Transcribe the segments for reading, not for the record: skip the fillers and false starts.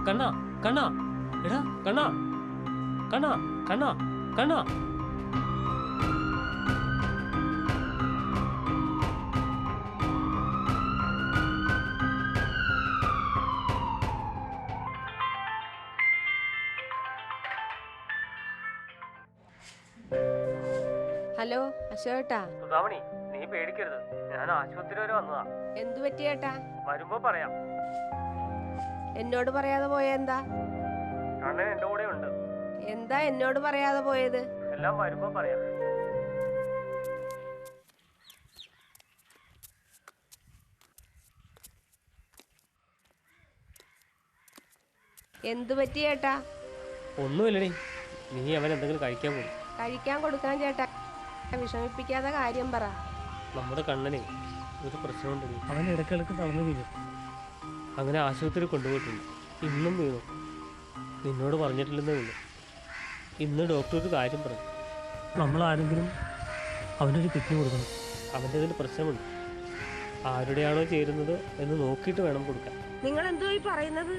കണ്ണാ കണ്ണാ എടാ കണ്ണാ കണ്ണാ കണ്ണാ കണ്ണാ. ഹലോ അശോട്ടാ. സുധാമണി, നീ പേടിക്കരുത്, ഞാൻ ആശുപത്രി വരെ വന്നതാ. എന്തു പറ്റിയേട്ടാ? വരുമ്പോ പറയാം. എന്നോട് പറയാതെ പോയെന്താ? കണ്ണൻ എന്റെ കൂടെ ഉണ്ട്. എന്താ എന്നോട് പറയാതെ പോയത്? എല്ലാം വരുമ്പോ പറയാം. എന്തു പറ്റിയേട്ടാ? ഒന്നുമില്ലടി, നീ അവൻ എന്തെങ്കിലും കഴിക്കാൻ പോകും. കഴിക്കാൻ കൊടുക്കാൻ ചേട്ടാ, വിഷമിപ്പിക്കാതെ കാര്യം പറ. നമ്മുടെ കണ്ണനെ ഒരു പ്രശ്നമുണ്ട്. അവൻ ഇടയ്ക്കിടയ്ക്ക് തളർന്നു വീഴും. അങ്ങനെ ആശുപത്രി കൊണ്ടുപോയിട്ടുണ്ട്. ഇന്നും വീണു. നിന്നോട് പറഞ്ഞിട്ടില്ലെന്നേ ഉള്ളൂ. ഇന്ന് ഡോക്ടർ ഒരു കാര്യം പറഞ്ഞു. നമ്മൾ ആരെങ്കിലും അവനൊരു കിഡ്നി കൊടുക്കണം. അവൻ്റെ ഇതിൽ പ്രശ്നമുണ്ട്. ആരുടെയാണോ ചേരുന്നത് എന്ന് നോക്കിയിട്ട് വേണം കൊടുക്കാൻ. നിങ്ങൾ എന്തോ ഈ പറയുന്നത്?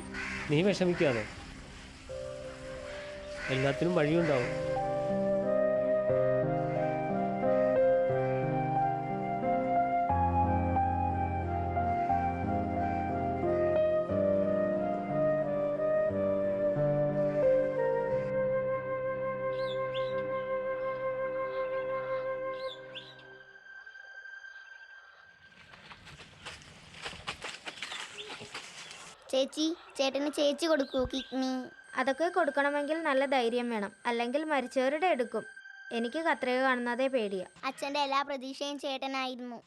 നീ വിഷമിക്കാതെ, എല്ലാത്തിനും വഴിയുണ്ടാവും. ചേച്ചി, ചേട്ടന് ചേച്ചി കൊടുക്കൂ കിഡ്നി. അതൊക്കെ കൊടുക്കണമെങ്കിൽ നല്ല ധൈര്യം വേണം, അല്ലെങ്കിൽ മരിച്ചവരുടെ എടുക്കും. എനിക്ക് കത്രിക കാണുന്നതേ പേടിയാ. അച്ഛൻ്റെ എല്ലാ പ്രതീക്ഷയും ചേട്ടനായിരുന്നു.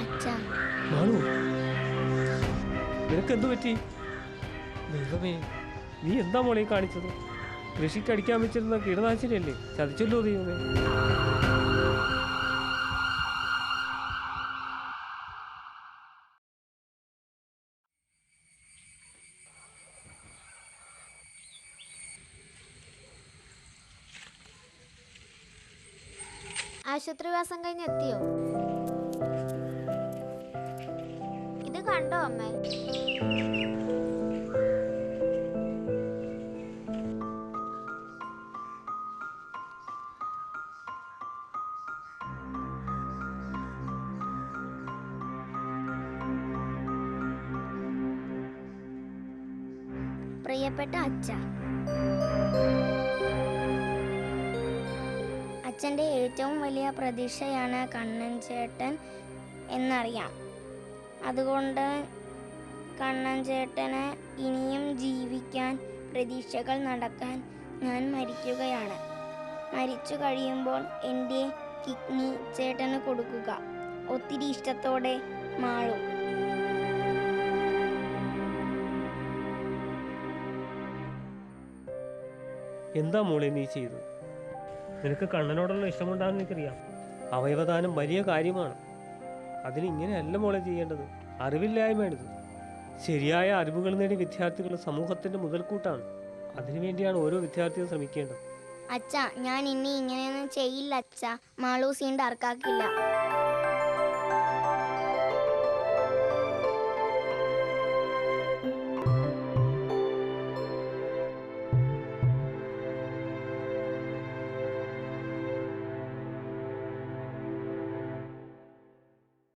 അച്ഛാ, നിനക്കെന്തു പറ്റി? ദൈവമേ, നീ എന്താ മോളെ കാണിച്ചത്? കൃഷിക്ക് അടിക്കാൻ വെച്ചിരുന്ന കീടനാശിനിയല്ലേ? ചതിച്ചല്ലോ ദൈവമേ. ആശുപത്രിവാസം കഴിഞ്ഞ് എത്തിയോ? ഇത് കണ്ടോ അമ്മേ? പ്രിയപ്പെട്ട അച്ഛ, അച്ഛൻ്റെ ഏറ്റവും വലിയ പ്രതീക്ഷയാണ് കണ്ണൻ ചേട്ടൻ എന്നറിയാം. അതുകൊണ്ട് കണ്ണൻ ചേട്ടന് ഇനിയും ജീവിക്കാൻ, പ്രതീക്ഷകൾ നടക്കാൻ ഞാൻ മരിക്കുകയാണ്. മരിച്ചു കഴിയുമ്പോൾ എൻ്റെ കിഡ്നി ചേട്ടന് കൊടുക്കുക. ഒത്തിരി ഇഷ്ടത്തോടെ, മാളു. എന്താ മോളെ നീ ചെയ്തത്? നിനക്ക് കണ്ണനോടുള്ള ഇഷ്ടം കൊണ്ടാണെന്ന് എനിക്കറിയാം. അവയവദാനം വലിയ കാര്യമാണ്. അതിനിങ്ങനെയല്ല മോളെ ചെയ്യേണ്ടത്. അറിവില്ലായ്മയാണിത്. ശരിയായ അറിവുകൾ നേടിയ വിദ്യാർത്ഥികൾ സമൂഹത്തിന്റെ മുതൽക്കൂട്ടാണ്. അതിനുവേണ്ടിയാണ് ഓരോ വിദ്യാർത്ഥിയും ശ്രമിക്കേണ്ടത്. അച്ഛ, ഞാൻ ഇനി ഇങ്ങനെയൊന്നും ചെയ്യില്ല അച്ഛ. മാളൂസിന്റെ അർക്കാക്കില്ല.